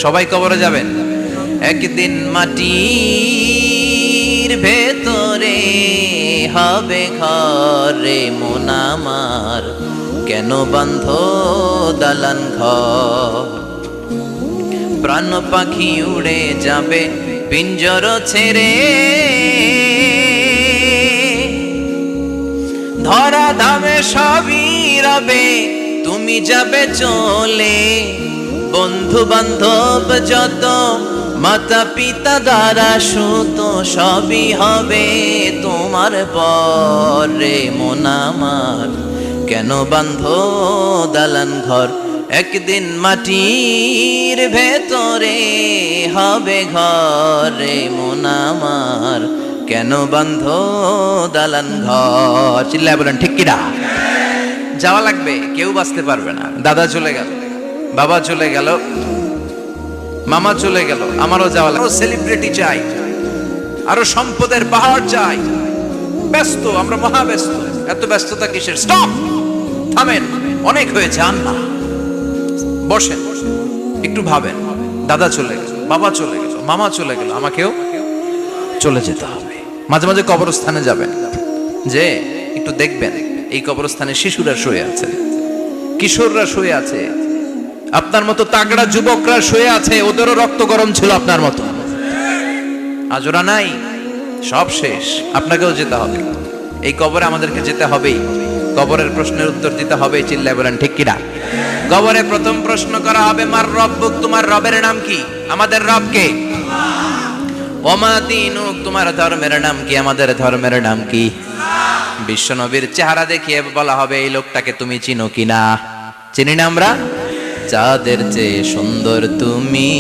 সবাই কবরে যাবেন। একদিন মাটির ভেতরে হবে ঘরে মন আমার, কেন বান্ধ দালান ঘর? প্রাণ পাখি উড়ে যাবে পিঞ্জর ছেড়ে, ধরা ধামে সবই রবে তুমি যাবে চলে। বন্ধু বান্ধব যত, মাতা পিতা দ্বারা সুত, সবই হবে তোমার পরে মন আমার, কেন বান্ধ দালান ঘর? একদিন মাটির ভেতরে হবে ঘরে মন আমার, কেন বান্ধ দালান ঘর? চিল্লায় বলেন ঠিক কিনা? যাওয়া লাগবে, কেউ বাঁচতে পারবে না। দাদা চলে গেল, বাবা চলে গেল, মামা চলে গেল, আমারও যাওয়া লাগবে। সেলিব্রিটি চাই, আরো সম্পদের পাহাড় চাই। ব্যস্ত, আমরা মহা ব্যস্ত। এত ব্যস্ততা কিসের? স্টপ, থামেন, অনেক হয়েছে, আন না, বসেন, একটু ভাবেন। দাদা চলে গেল, বাবা চলে গেল, মামা চলে গেল, আমাকেও চলে যেতে হবে। মাঝে মাঝে কবরস্থানে যাবেন, যে একটু দেখবেন এই কবরস্থানে শিশুরা শুয়ে আছে, কিশোররা শুয়ে আছে, আপনার মতো তাগড়া যুবকরা শুয়ে আছে, ওদেরও রক্ত গরম ছিল আপনার মতো। আজ ওরা নাই, সব শেষ। আপনাকেও যেতে হবে, এই কবরে আমাদেরকে যেতে হবেই। কবরের প্রশ্নের উত্তর দিতে হবে। চিল্লায় বলেন ঠিক কিনা? কবরে প্রথম প্রশ্ন করা হবে, মার রব্বুক, তোমার রবের নাম কি? আমাদের রব কে? ওমা দীনুক, তোমার ধর্মের নাম কি? আমাদের ধর্মের নাম কি? বিশ্বনবীর চেহারা দেখিয়ে বলা হবে, এই লোকটাকে তুমি চিনো কিনা? চিনি না আমরা? চাঁদের চেয়ে সুন্দর তুমি,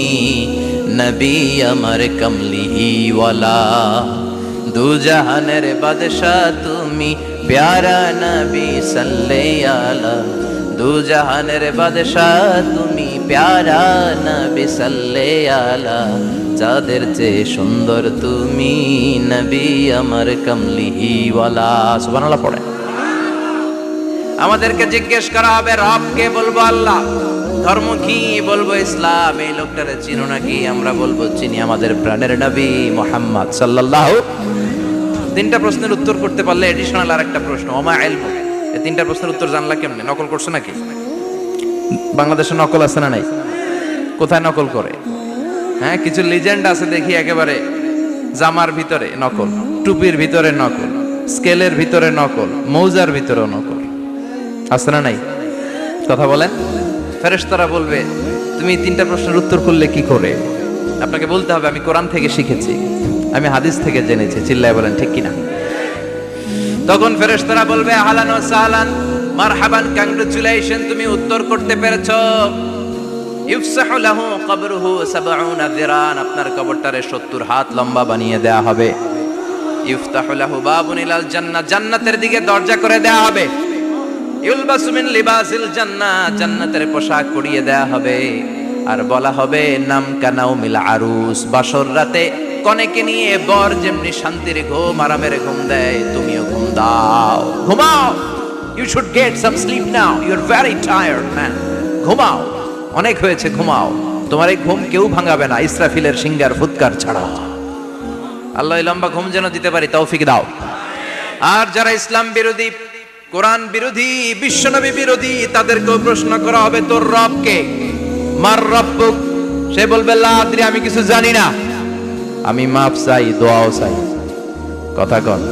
নবী আমার কমলিওয়ালা, দু জাহানের বাদশা তুমি, প্যারা নবী সাল্লাল্লাহু আলা, দু জাহানের বাদশা তুমি, প্যারা নবী সাল্লাল্লাহু আলা, চাঁদের চেয়ে সুন্দর তুমি, নবী আমার কমলিওয়ালা। সুবহানাল্লাহ পড়ে। আমাদেরকে জিজ্ঞেস করা হবে, রব কে? বলবো আল্লাহ। ধর্ম কি? বলবো ইসলাম। এই লোকটারে চিনো নাকি? আমরা বলবো চিনি, আমাদের প্রাণের নবী মুহাম্মদ সাল্লাল্লাহু। তিনটা প্রশ্নের উত্তর করতে পারলে এডিশনাল আরেকটা প্রশ্ন, ওমা ইলমু। এই তিনটা প্রশ্নের উত্তর জানলা কেমনে? নকল করছো নাকি? বাংলাদেশে নকল আছে না নাই? কোথায় নকল করে? হ্যাঁ, কিছু লিজেন্ড আছে দেখি, একেবারে জামার ভিতরে নকল, টুপির ভিতরে নকল, স্কেলের ভিতরে নকল, মৌজার ভিতরেও নকল। আছে না নাই? কথা বলেন। ফেরেশতারা বলবে, তুমি তিনটা প্রশ্নের উত্তর করলে কি করে? আপনাকে বলতে হবে, আমি কোরআন থেকে শিখেছি, আমি হাদিস থেকে জেনেছি। চিল্লায় বলেন ঠিক কিনা? তখন ফেরেশতারা বলবে, আহলান ওয়া সাহলান, মারহাবান, কংগ্রাচুলেশন, তুমি উত্তর করতে পেরেছো। ইফসাহু লাহু কবরুহু ৭০ যিরান, আপনার কবরটারে ৭০ হাত লম্বা বানিয়ে দেয়া হবে। ইফতাহু লাহু বাবুন ইলাল জান্নাহ, জান্নাতের দিকে দরজা করে দেয়া হবে। ইউলবাসু মিন লিবাসিল জান্নাহ, জান্নাতের পোশাক পরিয়ে দেয়া হবে। আর বলা হবে, নাম কানাউমিল আরুস, বাসর রাতে কনেকে নিয়ে বর যেমনি শান্তির ঘুম, আরামের ঘুম দেয়, তুমিও ঘুম দাও, ঘুমাও। You should get some sleep now, you are very tired man, ঘুমাও, অনেক হয়েছে, ঘুমাও। তোমার এই ঘুম কেউ ভাঙাবে না, ইসরাফিলের সিঙ্গার ফুৎকার ছাড়া। আল্লাহ লম্বা ঘুম যেন দিতে পারি, তৌফিক দাও। আর যারা ইসলাম বিরোধী, কোরআন বিরোধী, বিশ্বনবী বিরোধী, তাদেরকেও প্রশ্ন করা হবে, তোর রব কে? মার রব্বুক, সে বলবে, লা আদরি, আমি কিছু জানি না, আমি মাফ চাই, দোয়াও চাই। কথা কন,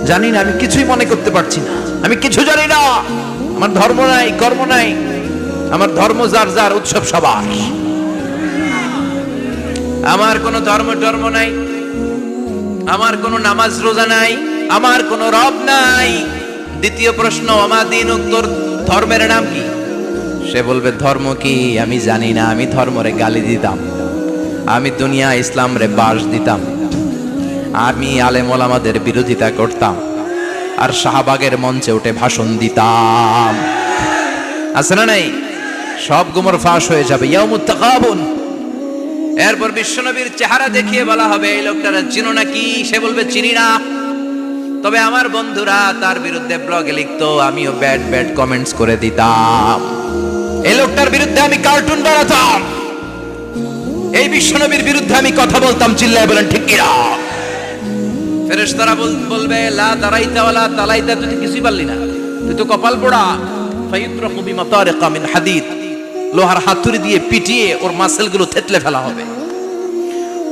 জানি না, আমি কিছুই মনে করতে পারছি না, আমি কিছু জানি না, আমার ধর্ম নাই, কর্ম নাই, আমার ধর্ম যার যার, উৎসব সবার, আমার কোনো ধর্ম নাই, আমার কোনো নামাজ রোজা নাই, আমার কোনো রব নাই। দ্বিতীয় প্রশ্ন, ওমা দীনুক, তোর ধর্মের নাম কি? সে বলবে, ধর্ম কি? আমি জানি না, আমি ধর্মরে গালি দিতাম, আমি দুনিয়া ইসলাম রে বাস দিতাম, আমি আলেম ওলামাদের বিরোধিতা করতাম, আর শাহবাগের মঞ্চে উঠে ভাষণ দিতাম। আছে না নাই? সব গুমর ফাঁস হয়ে যাবে, ইয়াউমুত তাকাবুন। এরপর বিশ্বনবীর চেহারা দেখিয়ে বলা হবে, এই লোকটারা চিনো নাকি? সে বলবে, চিনি না, তবে আমার বন্ধুরা তার বিরুদ্ধে ব্লগে লিখতো, আমিও ব্যাড ব্যাড কমেন্টস করে দিতাম, এই লোকটার বিরুদ্ধে আমি কার্টুন বানাতাম, এই বিশ্বনবীর বিরুদ্ধে আমি কথা বলতাম, চিল্লায় বলেন ঠিক কিনা? ফেরেশতারা বলবে লা দারাইতা ওয়ালা তালাইতা, তুই কিছুই পারলি না, তুই তো কপাল পোড়া। ফায়ুতরাকু বিমাতারিকা মিন হাদিদ, লোহার হাতুড়ি দিয়ে পিটিয়ে ওর মাসেলগুলো থেতলে ফেলা হবে।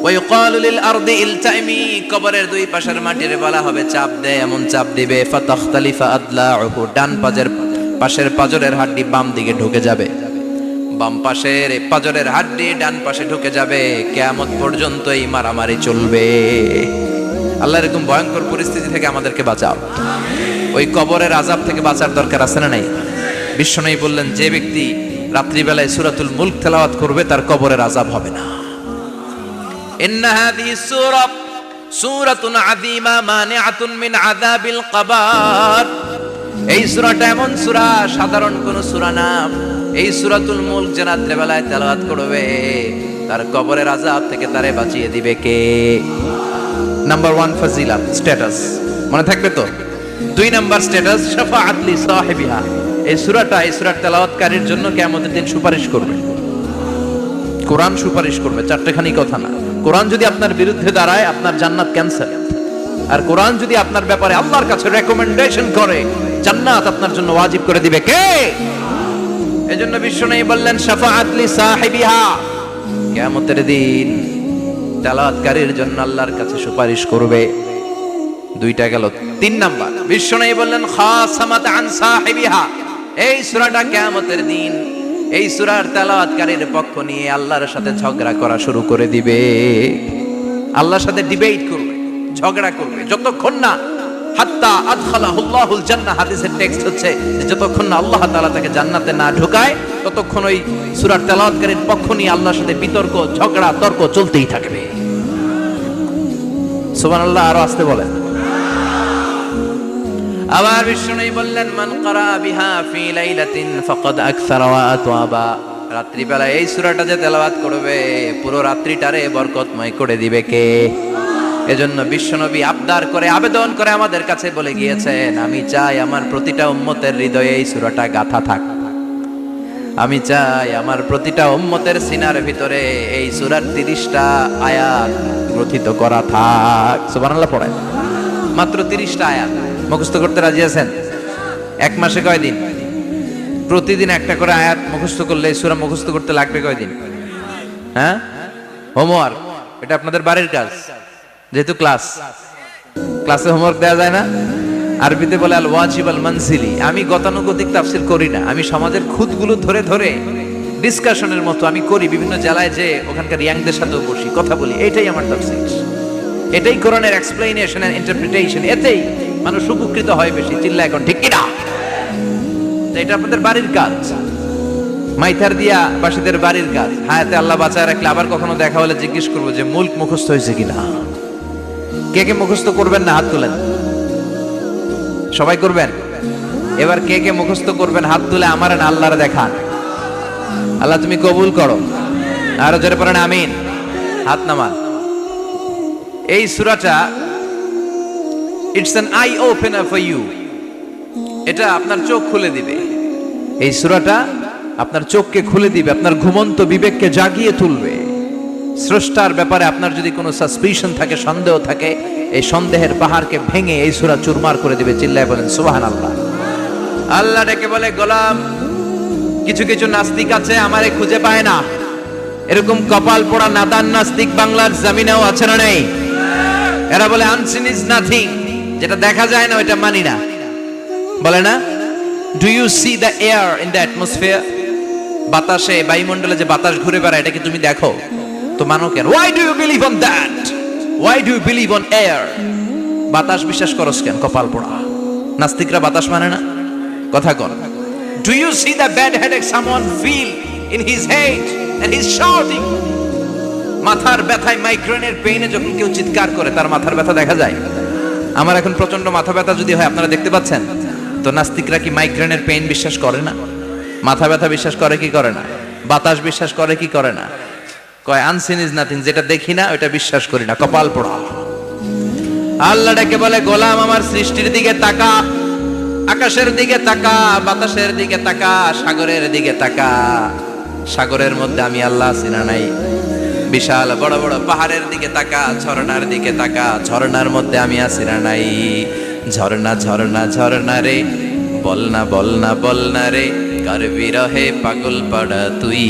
ওয়ায়ুকালু লিল আরদি ইলতাইমি, কবরের দুই পাশের মাটির বলা হবে চাপ দে, এমন চাপ দিবে ফাতাখতালিফা আদলাউহু, ডান পাশের পাজরের হাড্ডি বাম দিকে ঢুকে যাবে, বাম পাশের পাজরের হাড্ডি ডান পাশে ঢুকে যাবে। কিয়ামত পর্যন্ত এই মারামারি চলবে। আল্লাহ এরকম ভয়ঙ্কর পরিস্থিতি থেকে আমাদেরকে বাঁচাও। ওই কবরের আযাব থেকে বাঁচার দরকার আছে না নাই? বিশ্বনবী বললেন যে ব্যক্তি রাত্রিবেলায় সূরাতুল মুলক তেলাওয়াত করবে তার কবরের আযাব হবে না। ইন্না হাযিহি সূরাতুন আযীমা মানিআতুন মিন আযাবিল কবর। এই সূরাটা এমন সূরা, সাধারণ কোন সূরা না। এই সূরাতুল মুলক যে রাত্রিবেলায় তেলাওয়াত করবে তার কবরের আযাব থেকে তারে বাঁচিয়ে দিবে কে? নাম্বার 1 ফাজিলাত, স্ট্যাটাস, মনে থাকবে তো? 2 নাম্বার স্ট্যাটাস শাফাআত লি সাহিবিহা। এই সূরার তেলাওয়াতকারীর জন্য কিয়ামতের দিন সুপারিশ করবে। কোরআন সুপারিশ করবে, চারটেখানি কথা না। কোরআন যদি আপনার বিরুদ্ধে দাঁড়ায় আপনার জান্নাত ক্যান্সেল। আর কোরআন যদি আপনার ব্যাপারে আল্লাহর কাছে রেকমেন্ডেশন করে জান্নাত আপনার জন্য ওয়াজিব করে দিবে কে? এজন্য বিশ্বনবী বললেন শাফাআত লি সাহিবিহা, কিয়ামতের দিন তেলাওয়াতকারীর জন্য আল্লাহর কাছে সুপারিশ করবে। 2টা গেল। 3 নাম্বার বিশ্বনবী বললেন খাসামাত আন সাহিবিহা। এই সূরাটা কিয়ামতের দিন এই সূরার তেলাওয়াতকারীর পক্ষ নিয়ে আল্লাহর সাথে ঝগড়া করা শুরু করে দিবে। আল্লাহর সাথে ডিবেট করবে, ঝগড়া করবে, যতক্ষণ না হাত্তা আদখালাহুল্লাহুল জান্নাহ। হাদিসের টেক্সট হচ্ছে যে যতক্ষণ না আল্লাহ তাআলা তাকে জান্নাতে না ঢোকায় ততক্ষণ ওই সূরার তেলাওয়াতকারীর পক্ষ নিয়ে আল্লাহর সাথে বিতর্ক, ঝগড়া, তর্ক চলতেই থাকবে। সুবহানাল্লাহ, আরো আস্তে বলেন। আবার বিশ্বনবী বললেন মান ক্বারা বিহা ফি লাইলাতিন ফাকাদ আকসারা ওয়া আতওয়াবা। রাত্রিবেলা এই সূরাটা যে তেলাওয়াত করবে পুরো রাত্রিটারে বরকতময় করে দিবে কে? এজন্য বিশ্বনবী আবদার করে, আবেদন করে আমাদের কাছে বলে গিয়েছেন আমি চাই আমার প্রতিটা উম্মতের হৃদয়ে এই সূরাটা গাঁথা থাক। আমি চাই আমার প্রতিটা উম্মতের সিনার ভিতরে এই সূরার 30টা আয়াত গ্রথিত করা থাক। সুবহানাল্লাহ পড়েন। মাত্র 30টা আয়াত মুখস্থ করতে রাজি আছেন? 1 মাসে কয়দিন? প্রতিদিন একটা করে আয়াত মুখস্থ করলে এই সূরা মুখস্থ করতে লাগবে কয়দিন? হ্যাঁ, হোমওয়ার্ক, এটা আপনাদের বাড়ির কাজ। যেহেতু ক্লাসে হোমওয়ার্ক দেওয়া যায় না, আরবিতে বলে আল ওয়াজিব আল মানজিলি। আমি গতানুগতিক তাফসীর করি না, আমি সমাজের খুঁতগুলো ধরে ধরে ডিসকাশনের মতো আমি করি। বিভিন্ন জেলায় যে ওখানকার ইয়াংদের সাথেও বসি, কথা বলি, এটাই আমার তাফসীর, এটাই কোরআনের এক্সপ্লেনেশন এন্ড ইন্টারপ্রিটেশন। এতেই মানুষ উপকৃত হয় বেশি। চিল্লা এখন ঠিক কিনা? এটা আপনাদের বাড়ির কাজ, মাইথার দিয়া বাসীদের বাড়ির কাজ। হায়াতে আল্লাহ বাঁচায় রাখলে আবার কখনো দেখা হলে জিজ্ঞেস করবো যে মুলক মুখস্থ হয়েছে কিনা। কে কে মুখস্থ করবেন না হাত তুলেন। সবাই করবেন। এবার কে কে মুখস্থ করবেন হাত তুলে আমার না আল্লাহরে দেখান। আল্লাহ তুমি কবুল করো। আরো জোরে পড়েন আমিন। হাত নামান। এই সূরাটা it's an eye opener for you. এটা আপনার চোখ খুলে দিবে। এই সূরাটা আপনার চোখকে খুলে দিবে, আপনার ঘুমন্ত বিবেককে জাগিয়ে তুলবে। স্রষ্টার ব্যাপারে আপনার যদি কোনো সাসপিশন থাকে, সন্দেহ থাকে, এই সন্দেহের পাহাড়কে ভেঙে এই সূরা চুরমার করে দিবে। চিল্লায় বলেন সুবহানাল্লাহ। আল্লাহ ডেকে বলে গোলাম, কিছু কিছু নাস্তিক আছে আমারে খুঁজে পায় না। এরকম কপাল পোড়া নাদান নাস্তিক বাংলার জমিনেও আছে না নেই? এরা বলে আনসিন ইজ নাথিং, যেটা দেখা যায় না ওইটা মানি না। বলে না, do you see the air in the atmosphere? বাতাসে, বায়ুমণ্ডলে যে বাতাস ঘুরে বেড়ায় এটা কি তুমি দেখো? তো মানো কেন? Why do you believe on that? Why do you believe on air? বাতাস বিশ্বাস করস কেন? কপাল পোড়া নাস্তিকরা বাতাস মানে না। কথা কর। Do you see the bad headache someone feel in his head and he is shouting? মাথার ব্যথায়, মাইগ্রেনের পেইনে যখন কেউ চিৎকার করে তার মাথার ব্যথা দেখা যায়। আমার এখন প্রচন্ড মাথা ব্যথা যদি হয়, আপনারা দেখতে পাচ্ছেন তো, নাস্তিকরা কি মাইগ্রেনের পেইন বিশ্বাস করে না? মাথা ব্যথা বিশ্বাস করে কি করে না? বাতাস বিশ্বাস করে কি করে না? কয় আনসিন ইজ নাথিং, যেটা দেখি না ওটা বিশ্বাস করি না। কপাল পোড়া। আল্লাহ ডেকে বলে গোলাম আমার সৃষ্টির দিকে তাকা, আকাশের দিকে তাকা, বাতাসের দিকে তাকা, সাগরের দিকে তাকা। সাগরের মধ্যে আমি আল্লাহ আছি না নাই? বিশাল বড় বড় পাহাড়ের দিকে তাকা, ঝর্ণার দিকে তাকা, ঝর্ণার মধ্যে আমি আছি না নাই? ঝর্ণা ঝর্ণা ঝর্ণা রে, বলনা বলনা বলনা রে, কার বিরহে পাগল পাড়া তুই,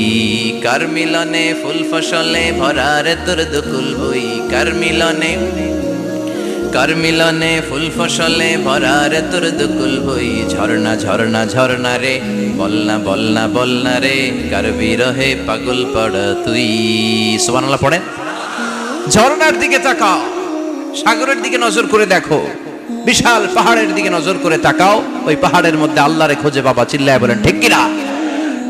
কার মিলনে ফুল ফসলে ভরা রে তোর দুকুল বই, কার মিলনে ফুল ফসলে ভরা রে তোর দুকুল বই, ঝর্ণা ঝর্ণা ঝর্ণা রে, বলনা বলনা বলনা রে, কার বিরহে পাগল পাড়া তুই। সুবহানাল্লাহ পড়েন। ঝর্ণার দিকে তাকাও, সাগরের দিকে নজর করে দেখো, বিশাল পাহাড়ের দিকে নজর করে তাকাও, ওই পাহাড়ের মধ্যে আল্লাহরে খুঁজে পাবা। চিল্লায় বলেন ঠিক কিনা?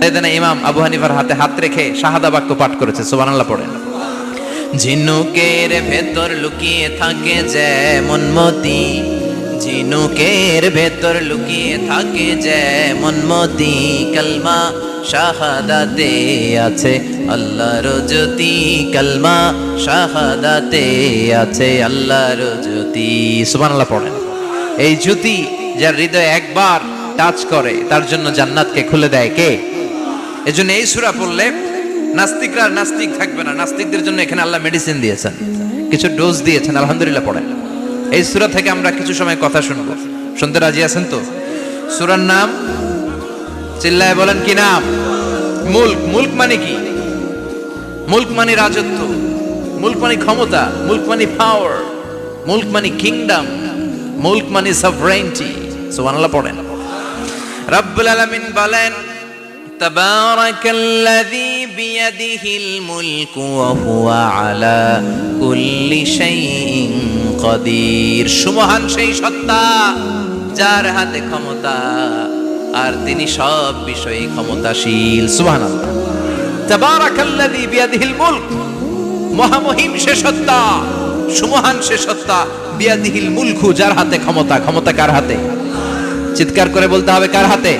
সেদিন ইমাম আবু হানিফার হাতে হাত রেখে শাহাদা বাক্য পাঠ করেছে। সুবহানাল্লাহ পড়েন। ঝিনুকের ভেতর লুকিয়ে থাকে যেমন মতি, ঝিনুকের ভেতর লুকিয়ে থাকে যেমন মতি, কালমা শাহাদাতে আছে আল্লাহর জ্যোতি, কালমা শাহাদাতে আছে আল্লাহর জ্যোতি। সুবহানাল্লাহ পড়েন। এই জ্যোতি যার হৃদয়ে একবার টাচ করে তার জন্য জান্নাতকে খুলে দেয় কে? এজন্য এই সূরা পড়লে নাস্তিকরা নাস্তিক থাকবে না। নাস্তিকদের জন্য এখানে আল্লাহ মেডিসিন দিয়েছেন, কিছু ডোজ দিয়েছেন। আলহামদুলিল্লাহ পড়েন। এই সূরা থেকে আমরা কিছু সময় কথা শুনবো। শুনতে রাজি আছেন তো? সূরার নাম চিল্লায় বলেন কি নাম? মুলক। মুলক মানে কি? মুলক মানে রাজত্ব, মুলক মানে ক্ষমতা, মুলক মানে পাওয়ার, মুলক মানে কিংডম, মুলক মানে সভরেন্টি। সুবহানাল্লাহ পড়েন। রব্বুল আলামিন বলেন তাবারাকাল্লাযী বিয়াদিহিল মুলকু ওয়া হুয়া আলা কুল্লি শাইইন কাদির। সুমহান সেই সত্তা যার হাতে ক্ষমতা আর তিনি সব বিষয়ে ক্ষমতাশীল। সুবহানাল্লাহ। তাবারাকাল্লাযী বিয়াদিহিল মুলক, মহামহিম সে সত্তা, সুমহান সে সত্তা, বিয়াদিহিল মুলকু যার হাতে ক্ষমতা। ক্ষমতা কার হাতে? চিৎকার করে বলতে হবে কার হাতে?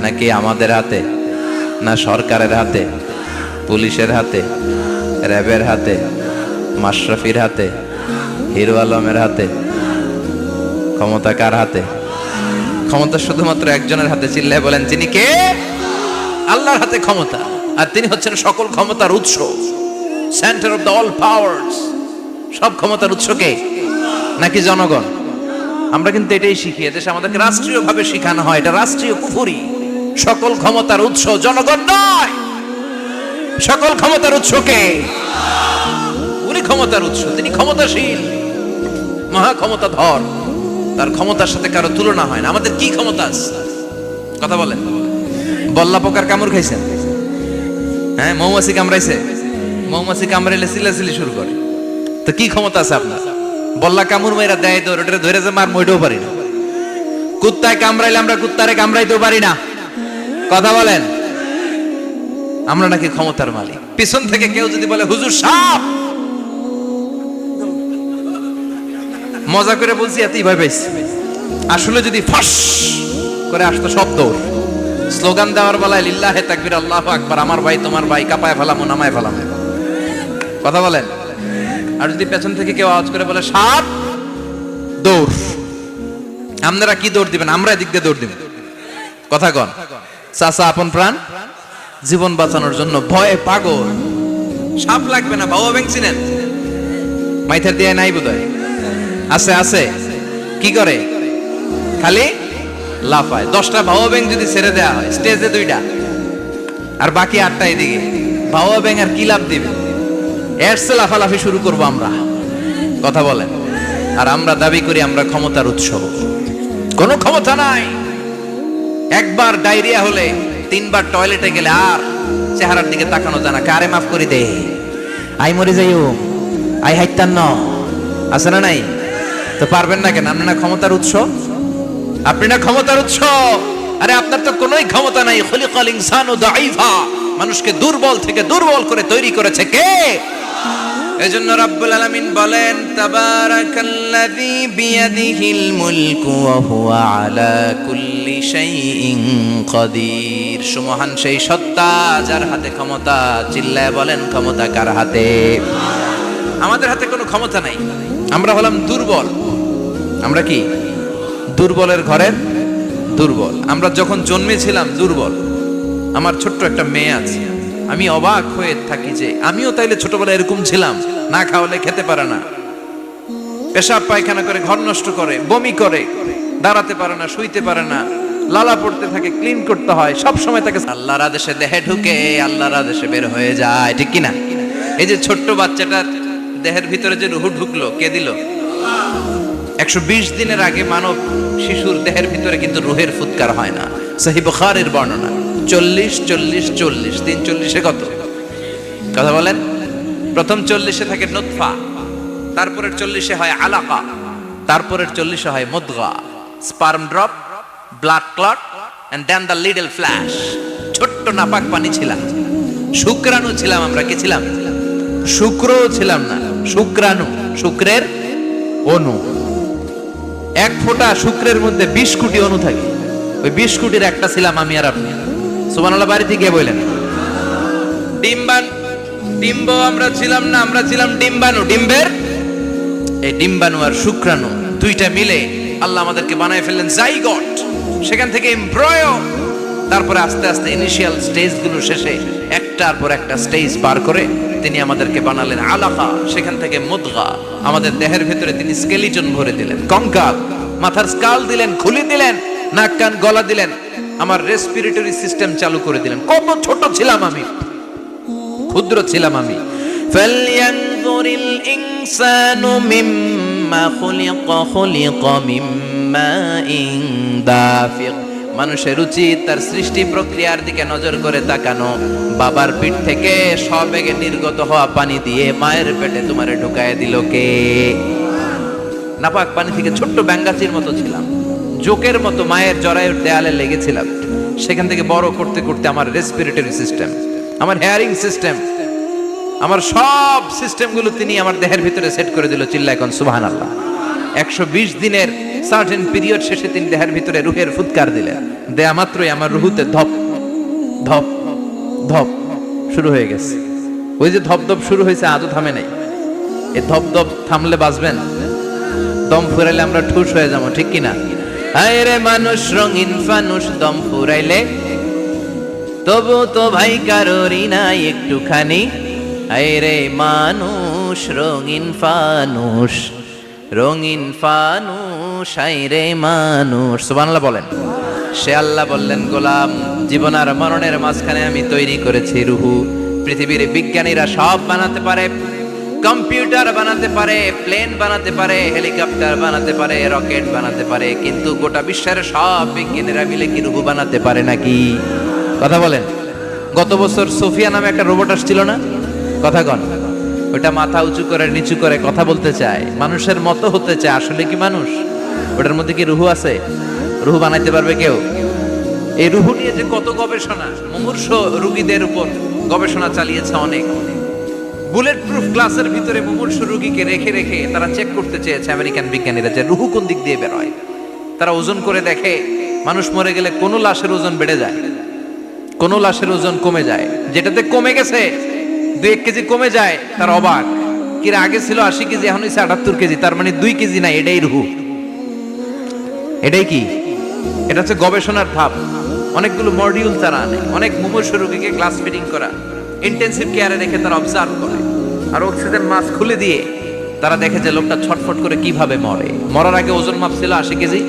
নাকি আমাদের হাতে, না সরকারের হাতে, পুলিশের হাতে, র্যাবের হাতে, মাশরাফির হাতে, হিরো আলমের হাতে? ক্ষমতা কার হাতে? ক্ষমতা শুধুমাত্র একজনের হাতে। চিল্লায় বলেন যিনি কে? আল্লাহর হাতে ক্ষমতা, আর তিনি হচ্ছেন সকল ক্ষমতার উৎস, centre of the all powers. সব ক্ষমতার উৎস কে? নাকি জনগণ? আমরা কিন্তু এটাই শিখি, এদেশে আমাদেরকে রাষ্ট্রীয়ভাবে শেখানো হয়, এটা রাষ্ট্রীয় কুফরি। সকল ক্ষমতার উৎস জনগণ নয়, সকল ক্ষমতার উৎস কে? উনি ক্ষমতার উৎস, তিনি ক্ষমতাশীল, মহা ক্ষমতাধর, তার ক্ষমতার সাথে কারো তুলনা হয় না। আমাদের কি ক্ষমতা আছে? কথা বলেন। বল্লা পোকার কামড় খাইছেন? হ্যাঁ, মৌমাছি কামড়াইছে? মৌমাছি কামড়াইলে চিল্লাচিল্লি শুরু করে, তো কি ক্ষমতা আছে আপনার? বল্লা কামড় মেয়েরা দেয় তো ওটা ধরে যে মার মইটাও পারি না। কুত্তায় কামড়াইলে আমরা কুত্তারে কামড়াইতেও পারি না। কথা বলেন। আমরা নাকি ক্ষমতার মালিক। পিছন থেকে কেউ যদি বলে হুজুর সাপ, মজা করে বলছি এতই ভয় পাইছি, আসলে যদি ফস করে আসতো শব্দ, স্লোগান দেওয়ার বেলায় লিল্লাহে তাকবীর আল্লাহু আকবার, আমার ভাই তোমার ভাই, কাপায় ফেলামো নামায় ফেলামো। কথা বলেন। আর যদি পেছন থেকে কেউ আওয়াজ করে বলে সাপ, দৌড়। আপনারা কি দৌড় দিবেন? আমরা এদিক দিয়ে দৌড় দিব। কথা কন। চাচা আপন প্রাণ জীবন বাঁচানোর জন্য ভয়ে পাগল। সাপ লাগবে না, ভাও ব্যাং চিনেন? মাইথার দিয়ে নাই বোধহয়। আছে আছে। কি করে? খালি লাফায়। 10টা ভাও ব্যাং যদি ছেড়ে দেওয়া হয় স্টেজে 2টা আর বাকি 8টা এদিকে, ভাও ব্যাং আর কি লাভ দিবে? এরসে লাফালাফি শুরু করবো আমরা। কথা বলেন। আর আমরা দাবি করি আমরা ক্ষমতার উৎস। কোনো ক্ষমতা নাই। একবার ডায়রিয়া হলে 3বার টয়লেটে গেলে আর চেহারার দিকে তাকানো যায় না। কারে মাফ করে দে, আই মরে যাইও, আই হাইতান ন, আছে না নাই? তো পারবেন না কেন? আপনি না ক্ষমতার উৎস, আপনি না ক্ষমতার উৎস। আরে আপনার তো কোনোই ক্ষমতা নাই। খলিকাল ইনসানু দাঈফা, মানুষকে দুর্বল থেকে দুর্বল করে তৈরি করেছে কে? এজন্য রব্বুল আলামিন বলেন তাবারাকাল্লাযী বিয়াদিহিল মুলকু ওয়া হুয়া আলা কুল্লি শাইইন কাদির। সুমহান সেই সত্তা যার হাতে ক্ষমতা। চিল্লায় বলেন ক্ষমতা কার হাতে? আমাদের হাতে কোনো ক্ষমতা নাই। আমরা হলাম দুর্বল। আমরা কি? দুর্বলের ঘরের দুর্বল। আমরা যখন জন্মেছিলাম দুর্বল। আমার ছোট্ট একটা মেয়ে আছে, আমি অবাক হয়ে থাকি যে আমিও তাইলে ছোটবেলায় এরকম ছিলাম, না খাওয়ালে খেতে পারে না, পেশাব পায়খানা করে, ঘর নষ্ট করে, বমি করে, দাঁড়াতে পারে না, শুইতে পারে না, লালা পড়তে থাকে, ক্লিন করতে হয়, সব সময় তাকে আল্লাহর আদেশে দেহে ঢুকে, আল্লাহর আদেশে বের হয়ে যায়, ঠিক কিনা? এই যে ছোট্ট বাচ্চাটার দেহের ভিতরে যে রুহ ঢুকলো, কে দিল? 120 দিনের আগে মানব শিশুর দেহের ভিতরে কিন্তু রুহের ফুৎকার হয় না। সহিহ বুখারীর বর্ণনা 40 40 40 340 কত কথা বলেন? প্রথম 40 থাকে নুতফা, তারপরের 40 হয় আলাকা, তারপরের 40 হয় মুদগা, sperm drop, blood clot and then the little flesh. ছোট্ট নাপাক পানি ছিলাম, শুক্রাণু ছিলাম আমরা। কি ছিলাম? শুক্রও ছিলাম না, শুক্রাণু, শুক্রের অণু। এক ফোঁটা শুক্রের মধ্যে 20 কোটি অণু থাকে, ওই 20 কোটির একটা ছিলাম আমি আর আপনি। সুবহানাল্লাহ, বাড়িতে গিয়ে বললেন। ডিম্ব আমরা ছিলাম না, আমরা ছিলাম ডিম্বাণু। ডিম্বের এই ডিম্বাণু আর শুক্রাণু দুইটা মিলে আল্লাহ আমাদেরকে বানায় ফেললেন জাইগট, সেখান থেকে এমব্রয়ো, তারপরে আস্তে আস্তে ইনিশিয়াল স্টেজগুলো শেষে একটার পর একটা স্টেজ পার করে তিনি আমাদেরকে বানালেন আলাকা, সেখান থেকে মুদগা, আমাদের দেহের ভিতরে তিনি স্কেলিটন ভরে দিলেন, কঙ্কাল, মাথার স্কাল দিলেন, খুলি দিলেন, নাক কান গলা দিলেন, আমার রেসপিরেটরি সিস্টেম চালু করে দিলেন। কত ছোট ছিলাম আমি, ক্ষুদ্র ছিলাম আমি। ফালয়ানজুরিল ইনসানু মিম্মা খুলিকা মিম্মাইন দাফিক। মানুষের উচিত তার সৃষ্টি প্রক্রিয়ার দিকে নজর করে তাকানো। বাবার পিঠ থেকে সবেগে নির্গত হওয়া পানি দিয়ে মায়ের পেটে তোমারে ঢুকায় দিল কে? নাপাক পানি থেকে ছোট্ট ব্যাঙ্গাচির মতো ছিলাম, জোকের মতো মায়ের জরায়ুর দেয়ালে লেগেছিলাম। সেখান থেকে বড় করতে করতে আমার রেসপিরেটরি সিস্টেম, আমার হেয়ারিং সিস্টেম, আমার সব সিস্টেমগুলো তিনি আমার দেহের ভিতরে সেট করে দিল। চিল্লায় কোন সুবহানাল্লাহ। 120 দিনের সার্টেন পিরিয়ড শেষে তিনি দেহের ভিতরে রুহের ফুৎকার দিলেন। দেয়া মাত্রই আমার রুহুতে ধপ ধপ ধপ শুরু হয়ে গেছে। ওই যে ধপ ধপ শুরু হয়েছে, আজও থামে নাই। এই ধপ ধপ থামলে বাঁচবেন, দম ফুরাইলে আমরা ঠুস হয়ে যাবো, ঠিক কিনা? হায় রে মানুষ রঙিন ফানুষ, দম ফুরাইলে তবু তো ভাই কারোরই নাই একটুখানি। হায় রে মানুষ রঙিন ফানুষ, রঙিন ফানুষ, হায় রে মানুষ। সুবহানাল্লাহ বলেন। সে আল্লাহ বললেন, গোলাম, জীবন আর মরণের মাঝখানে আমি তৈরি করেছি রুহু। পৃথিবীর বিজ্ঞানীরা সব বানাতে পারে, কম্পিউটার বানাতে পারে, প্লেন বানাতে পারে, হেলিকপ্টার বানাতে পারে, রকেট বানাতে পারে, কিন্তু গোটা বিশ্বের সব বিজ্ঞানীরা মিলে কি রুহু বানাতে পারে নাকি? কথা বলেন। গত বছর সোফিয়া নামে একটা রোবট আসছিল না? কথা কন। ওটা মাথা উঁচু করে নিচু করে কথা বলতে চায়, মানুষের মতো হতে চায়। আসলে কি মানুষ? ওটার মধ্যে কি রুহু আছে? রুহু বানাইতে পারবে কেউ? এই রুহু নিয়ে যে কত গবেষণা, মুমূর্ষ রোগীদের উপর গবেষণা চালিয়েছে অনেক। বুলেট প্রুফ গ্লাসের ভিতরে মুমূর্ষ রোগীকে রেখে রেখে তারা চেক করতে চেয়েছে আমেরিকান বিজ্ঞানীরা যে রুহু কোন দিক দিয়ে বের হয়। তারা ওজন করে দেখে, মানুষ মরে গেলে কোন লাশের ওজন বেড়ে যায়, কোন লাশের ওজন কমে যায়। যেটাতে কমে গেছে 2-1 কেজি কমে যায়, তার অবাক। কিরা আগে ছিল 80 কেজি, এখন হচ্ছে 78 কেজি, তার মানে 2 কেজি নাই, এটাই রুহু। এটাই কি? এটা হচ্ছে গবেষণার ধাপ। অনেকগুলো মডিউল তারা আনে, অনেক মুমূর্ষ রোগীকে গ্লাস ফিটিং করা, ইন্টেন্সিভ কেয়ারে রেখে তারা অবজার্ভ করে, আর অক্সিজেন মাস্ক খুলে দিয়ে তারা দেখে যে লোকটা ছটফট করে কিভাবে মরে। মরার আগে ওজন মাপ ছিল 80 কেজি,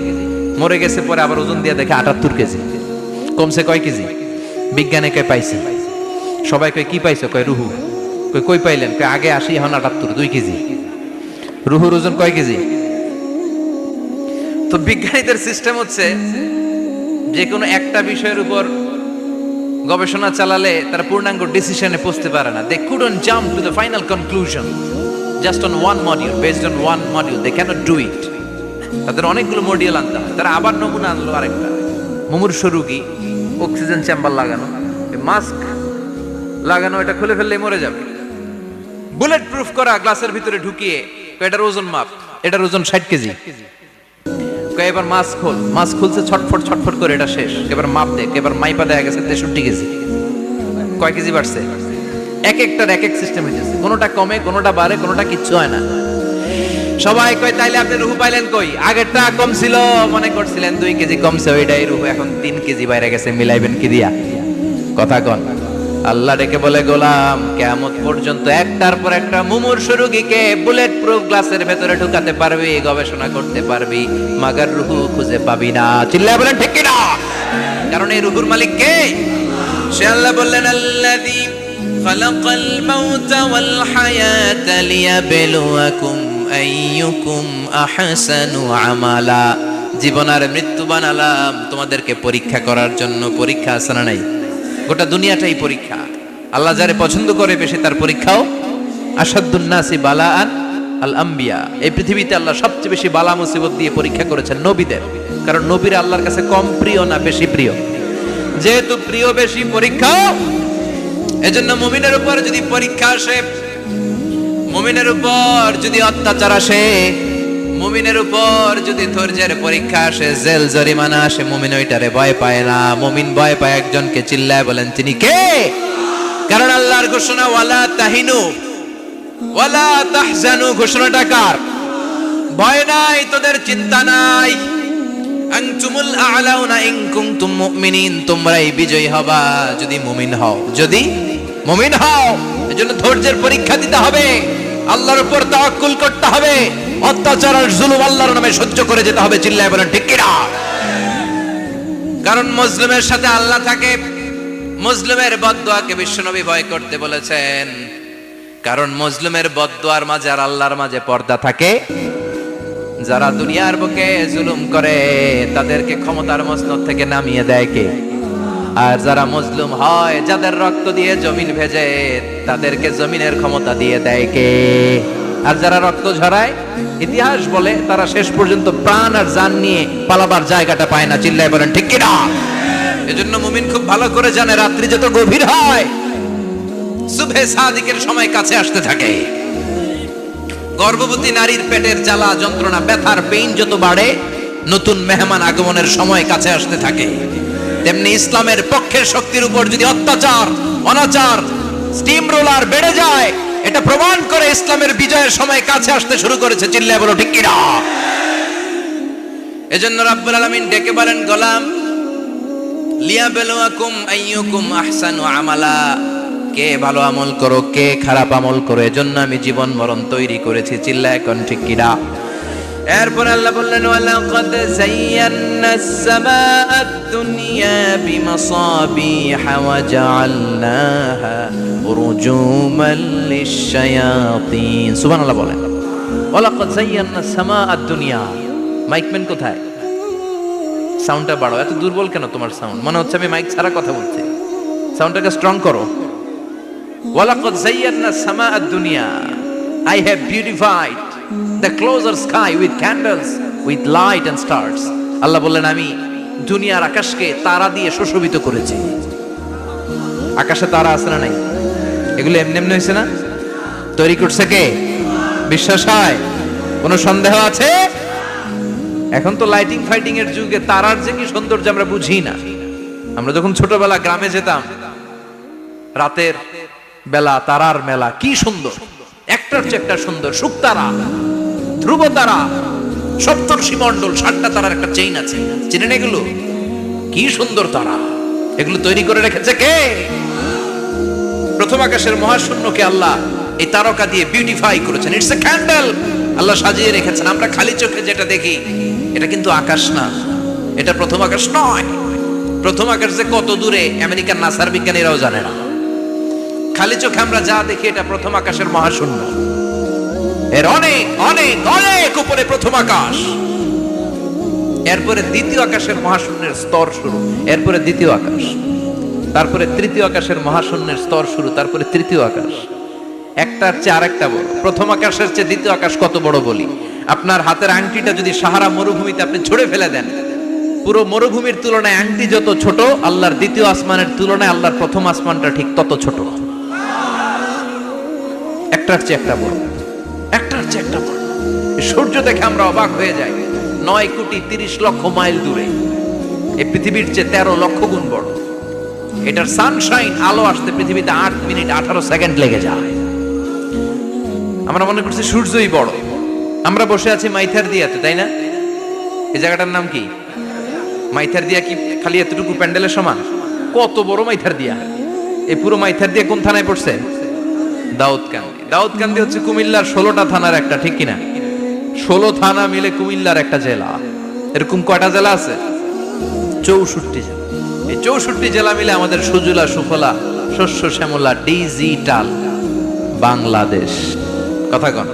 মরে গেছে পরে আবার ওজন দিয়ে দেখে 78 কেজি। কমছে কয় কেজি? বিজ্ঞানে কয় পাইছি। সবাই কয় কি পাইছো? কয় রুহু। কই পাইলেন? কয় আগে 80, এখন 78, 2 কেজি। রুহুর ওজন কয় কেজি? তো বিজ্ঞানীদের সিস্টেম হচ্ছে যে কোনো একটা বিষয়ের উপর গবেষণা চালালে তারা পূর্ণাঙ্গ ডিসিশনে পৌঁছতে পারে না। They couldn't jump to the final conclusion just on one module, based on one module. They cannot do it. তাদের অনেকগুলো মডিউল আনতে হয়। তারা আবার নমুনা আনলো আরেকটা। মুমূর্ষ রোগী, অক্সিজেন চেম্বার লাগানো, মাস্ক লাগানো, এটা খুলে ফেললে মরে যাবে। বুলেট প্রুফ করা গ্লাসের ভিতরে ঢুকিয়ে এটার ওজন মাপ, এটার ওজন 60 কেজি। এবার মাস্ক খোল, মাস্ক খুলছে ছটফট ছটফট করে, এটা শেষ। এবার মাপ দেখ, এবার মাইপা দেখা গেছে 63 কেজি। কয় কেজি বাড়ছে? এক একটার এক এক সিস্টেম হয়েছে, কোনোটা কমে, কোনোটা বাড়ে, কোনোটা কিচ্ছু হয় না। সবাই কয় তাইলে আপনি রুহু পাইলেন কই? আগেরটা কম ছিল, মনে করছিলেন 2 কেজি কমছে, ওইটাই রুহু, এখন 3 কেজি বাইরে গেছে, মিলাইবেন কি দিয়া? কথা কন। আল্লাহ ডেকে বলে, গোলাম কিয়ামত পর্যন্ত একটার পর একটা মুমূর্ষু রোগীকে বুলেট প্রুফ গ্লাসের ভেতরে ঢুকাতে পারবি, গবেষণা করতে পারবি, মাগার রুহু খুঁজে পাবি না। চিল্লায় বলেন ঠিক কিনা? কারণ এই রুহুর মালিক কে? সে আল্লাহ বললেন, আল্লাযী খালাকাল মাউতা ওয়াল হায়াতা লিয়াবলুয়াকুম আইয়ুকুম আহসানু আমালা। জীবন আর মৃত্যু বানালাম তোমাদেরকে পরীক্ষা করার জন্য। পরীক্ষা আছে না নাই? গোটা দুনিয়াটাই পরীক্ষা। আল্লাহ যারে পছন্দ করে বেশি তার পরীক্ষাও। আসাদুন নাসি বালাআন আল আম্বিয়া। এই পৃথিবীতে আল্লাহ সবচেয়ে বেশি বালা মুসিবত দিয়ে পরীক্ষা করেছেন নবীদের। কারণ নবীরা আল্লাহর কাছে কম প্রিয় না বেশি প্রিয়? যেহেতু প্রিয় বেশি, পরীক্ষা। এজন্য মুমিনের উপর যদি পরীক্ষা আসে, মুমিনের উপর যদি অত্যাচার আসে, মুমিনের উপর যদি ধৈর্যের পরীক্ষা আসে, জেল জরিমানা আসে, মুমিন ওইটারে ভয় পায় না। মুমিন ভয় পায় একজনকে। চিল্লায় বলেন তিনি কে? কারণ আল্লাহর ঘোষণা, ওয়ালা তাহিনু ওয়ালা তাহজানু। ঘোষণাটা কার? ভয় নাই, তোদের চিন্তা নাই। আনতুমুল আ'লাউনা ইন কুনতুম মুমিনিন। তোমরাই বিজয়ী হবা যদি মুমিন হও। যদি মুমিন হও। এজন্য ধৈর্যের পরীক্ষা দিতে হবে, আল্লাহর উপর তাওয়াক্কুল করতে হবে, অত্যাচার আর জুলুম আল্লাহর নামে সহ্য করে যেতে হবে। চিল্লায় বলেন ঠিক কিনা? কারণ মুসলিমের সাথে আল্লাহ থাকে। মুসলিমের বদদুয়াকে বিশ্বনবী ভয় করতে বলেছেন। কারণ মুসলিমের বদদুয়ার মাঝে আর আল্লাহর মাঝে পর্দা থাকে। যারা দুনিয়ার বুকে জুলুম করে তাদেরকে ক্ষমতার মসনদ থেকে নামিয়ে দেয় কে? আর যারা মজলুম হয়, যাদের রক্ত দিয়ে জমিন ভেজে, তাদেরকে জমিনের ক্ষমতা দিয়ে দেয় কে? আর যারা রক্ত ঝরায়, ইতিহাস বলে তারা শেষ পর্যন্ত প্রাণ আর জান নিয়ে পালাবার জায়গাটা পায় না। চিল্লায় বলেন ঠিক কিনা? এজন্য মুমিন খুব ভালো করে জানে, রাত্রি যত গভীর হয়, সুবহে সাদিকের সময় কাছে আসতে থাকে। গর্ভবতী নারীর পেটের জ্বালা যন্ত্রণা, ব্যথার পেইন যত বাড়ে, নতুন মেহমান আগমনের সময় কাছে আসতে থাকে। তেমনি ইসলামের পক্ষের শক্তির উপর যদি অত্যাচার, অনাচার, স্টিম রোলার বেড়ে যায়, এটা প্রমাণ করে ইসলামের বিজয়ের সময় কাছে আসতে শুরু করেছে। চিল্লায় বলো ঠিক কিনা? এজন্য রাব্বুল আলামিন ডেকে বলেন, গোলাম লিয়াবলুয়াকুম আইয়ুকুম আহসানু আমালা। কে ভালো আমল করো, কে খারাপ আমল করো, এজন্য আমি জীবন মরণ তৈরি করেছি। চিল্লায় কোন ঠিক কিনা? এরপর আল্লাহ বললেন, ওয়ালাকাদ যায়্যানাস সামাআদ দুনিয়া বিমাসাবিহা ওয়া জাআলনাহা রুজুমান লিশ-শায়াতিন। সুবহানাল্লাহ বলেন। ওয়ালাকাদ যায়্যানাস সামাআদ দুনিয়া। মাইকম্যান কোথায়? সাউন্ডটা বাড়াও। এত দুর্বল কেন তোমার সাউন্ড? মনে হচ্ছে আমি মাইক ছাড়া কথা বলছি। সাউন্ডটাকে স্ট্রং করো। ওয়ালাকাদ যায়্যানাস সামাআদ দুনিয়া। I have beautified the closer sky with candles, with light and stars. আল্লাহ বললেন, আমি দুনিয়ার আকাশকে তারা দিয়ে সুশোভিত করেছি। আকাশে তারা আছে না নাই? এগুলো এমনি এমনি হয়েছে না? তৈরি করছে কে? বিশ্বাস হয়? কোনো সন্দেহ আছে? এখন তো লাইটিং ফাইটিং এর যুগে তারার যে কি সৌন্দর্য আমরা বুঝি না। আমরা যখন ছোটবেলা গ্রামে যেতাম, রাতের বেলা তারার মেলা, কি সুন্দর! একটার চেয়ে একটা সুন্দর। শুকতারা, ধ্রুব তারা, সপ্তর্ষি মণ্ডল, 7টা তারার একটা চেইন আছে। চিনেন এগুলো? কি সুন্দর তারা! এগুলো তৈরি করে রেখেছে কে? প্রথম আকাশের মহাশূন্যকে আল্লাহ এই তারকা দিয়ে বিউটিফাই করেছেন। It's a candle. আল্লাহ সাজিয়ে রেখেছেন। আমরা খালি চোখে যেটা দেখি, এটা কিন্তু আকাশ না, এটা প্রথম আকাশ নয়। প্রথম আকাশ যে কত দূরে আমেরিকার নাসার বিজ্ঞানীরাও জানে না। খালি চোখে আমরা যা দেখি, এটা প্রথম আকাশের মহাশূন্য। এর অনেক অনেক অনেক উপরে প্রথম আকাশ। এরপরে দ্বিতীয় আকাশের মহাশূন্যের স্তর শুরু। এরপরে দ্বিতীয় আকাশ, তারপরে তৃতীয় আকাশের মহাশূন্যের স্তর শুরু, তারপরে তৃতীয় আকাশ। একটার চেয়ে আরেকটা বড়। প্রথম আকাশের চেয়ে দ্বিতীয় আকাশ কত বড় বলি? আপনার হাতের আংটিটা যদি সাহারা মরুভূমিতে আপনি ছুঁড়ে ফেলে দেন, পুরো মরুভূমির তুলনায় আংটি যত ছোট, আল্লাহর দ্বিতীয় আসমানের তুলনায় আল্লাহর প্রথম আসমানটা ঠিক তত ছোট। একটার চেয়ে একটা বড়, একটার চেয়ে একটা বড়। সূর্য দেখে আমরা অবাক হয়ে যাই। 9,30,00,000 মাইল দূরে। এই পৃথিবীর চেয়ে 13 লক্ষ গুণ বড়। এটার সানশাইন, আলো আসতে পৃথিবীতে 8 মিনিট 18 সেকেন্ড লেগে যায়। আমরা মনে করছি সূর্যই বড়। আমরা বসে আছি মাইথার দিয়াতে, তাই না? এই জায়গাটার নাম কি? মাইথার দিয়া। কি খালি এতটুকু প্যান্ডেলের সমান? কত বড় মাইথার দিয়া! এই পুরো মাইথার দিয়ে কোন থানায় পড়ছে? দাউদকান্দি। দাউদকান্দি হচ্ছে কুমিল্লার 16টা থানার একটা, ঠিক কিনা? 16 থানা মিলে কুমিল্লার একটা জেলা। এরকম কয়টা জেলা আছে? 64 জেলা। এই 64 জেলা মিলে আমাদের সুজলা সুফলা শস্য শ্যামলা ডিজিটাল বাংলাদেশ। কথা কন।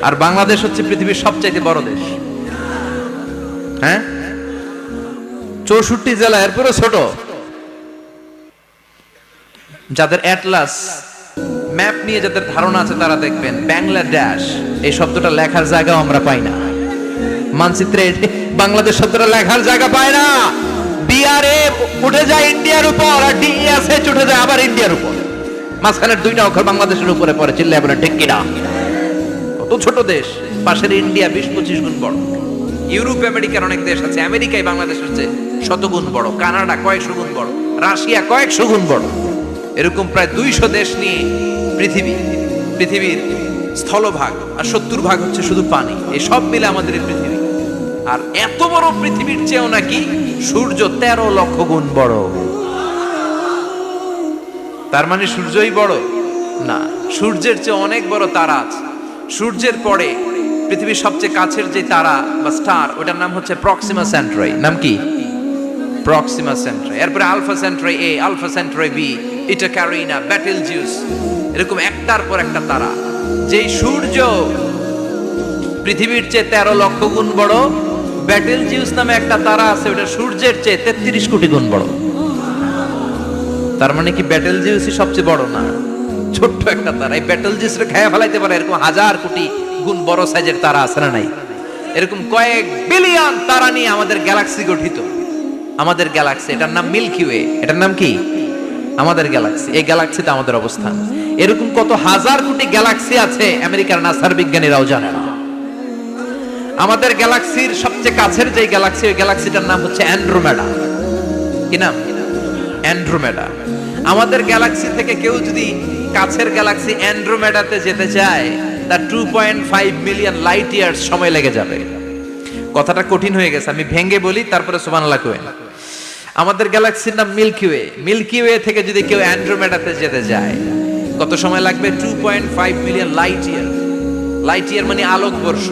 আর বাংলাদেশ হচ্ছে পৃথিবীর সবচাইতে বড় দেশ। হ্যাঁ, 64 জেলা, এরপরে ছোট। যাদের অ্যাটলাস ম্যাপ নিয়ে যাদের ধারণা আছে তারা দেখবেন বাংলাদেশ এই শব্দটা লেখার জায়গাও আমরা পাই না। মানচিত্রে বাংলাদেশ শব্দটা লেখার জায়গা পায় না। বিআরএ উঠে যায় ইন্ডিয়ার উপর, আর ডিএসএ উঠে যায় আবার ইন্ডিয়ার উপর। মাঝখানের দুইটা অক্ষর বাংলাদেশের উপরে পড়ে, চিল্লায় বলে ঠিক কিনা? কত ছোট দেশ। পাশের ইন্ডিয়া 20-25 গুণ বড়। ইউরোপ আমেরিকার অনেক দেশ আছে, আমেরিকায় বাংলাদেশের চেয়ে শতগুণ বড়। কানাডা কয়েকশো গুণ বড়, রাশিয়া কয়েকশো গুণ বড়। এরকম প্রায় 200 দেশ নিয়ে পৃথিবীর স্থলভাগ, আর 70% হচ্ছে শুধু পানি। এই সব মিলে আমাদের এই পৃথিবী। আর এত বড় পৃথিবীর চেয়েও নাকি সূর্য 13 লক্ষ গুণ বড়। তার মানে সূর্যই বড় না, সূর্যের চেয়ে অনেক বড় তারা আছে। সূর্যের পরে পৃথিবীর সবচেয়ে কাছের যে তারা বা স্টার, ওটার নাম হচ্ছে প্রক্সিমা সেন্ট্রারি। নাম কি? প্রক্সিমা সেন্ট্রারি। এরপরে আলফা সেন্ট্রারি এ, আলফা সেন্ট্রারি বি, ইটা ক্যারিনা, ব্যাটেলজিউস, এরকম একটার পর একটা তারা। যেই সূর্য পৃথিবীর চেয়ে 13 লক্ষ গুণ বড়, ব্যাটেলজিউস নামে একটা তারা আছে, ওটা সূর্যের চেয়ে 33 কোটি গুণ বড়। তার মানে কি ব্যাটেলজিউসই সবচেয়ে বড় না, ছোট্ট একটা তারা। এই ব্যাটেলজিউসরে খেয়ে ফেলাইতে পারে এরকম 1000 কোটি গুণ বড় সাইজের তারা আছে না নাই? এরকম কয়েক বিলিয়ন তারা নিয়ে আমাদের গ্যালাক্সি গঠিত। আমাদের গ্যালাক্সি, এটার নাম মিল্কি ওয়ে। এটার নাম কি? আমাদের গ্যালাক্সি। এই গ্যালাক্সিতে আমাদের অবস্থান। এরকম কত হাজার কোটি গ্যালাক্সি আছে আমেরিকার নাসার বিজ্ঞানীরাও জানে না। আমাদের গ্যালাক্সির সবচেয়ে কাছের যে গ্যালাক্সি, ওই গ্যালাক্সিটার নাম হচ্ছে অ্যান্ড্রোমেডা। কি নাম? অ্যান্ড্রোমেডা। আমাদের গ্যালাক্সি থেকে কেউ যদি কাছের গ্যালাক্সি অ্যান্ড্রোমেডাতে যেতে চায়, তার 2.5 মিলিয়ন লাইট ইয়ার্স সময় লেগে যাবে। কথাটা কঠিন হয়ে গেছে, আমি ভেঙে বলি, তারপরে সুবহানাল্লাহ কই। আমাদের গ্যালাক্সির নাম মিল্কি ওয়ে। মিল্কি ওয়ে থেকে যদি কেউ অ্যান্ড্রোমেডাতে যেতে যায়, কত সময় লাগবে? 2.5 million light year. Light year মানে আলোকবর্ষ।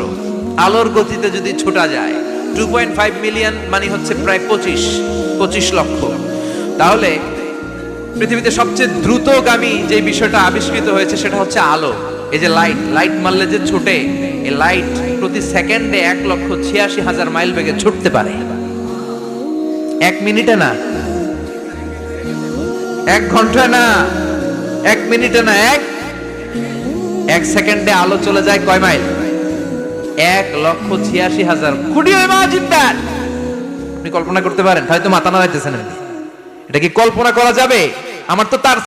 আলোর গতিতে যদি ছোটা যায়, 2.5 মিলিয়ন মানে হচ্ছে প্রায় 25 লক্ষ। তাহলে পৃথিবীতে সবচেয়ে দ্রুতগামী যে বিষয়টা আবিষ্কৃত হয়েছে সেটা হচ্ছে আলো। এই যে লাইট মারলে যে ছোটে, এই লাইট প্রতি সেকেন্ডে 1,86,000 মাইল বেগে ছুটতে পারে। 1 মিনিটে না, 1 ঘন্টা না, 1 মিনিটে না, 1 সেকেন্ডে আলো চলে যায় কয় মাইল? 1,86,000 কোটি। আপনি কল্পনা করতে পারেন? হয়তো মাথা নাড়াইতেছেন। এটা কি কল্পনা করা যাবে? আমার তো তার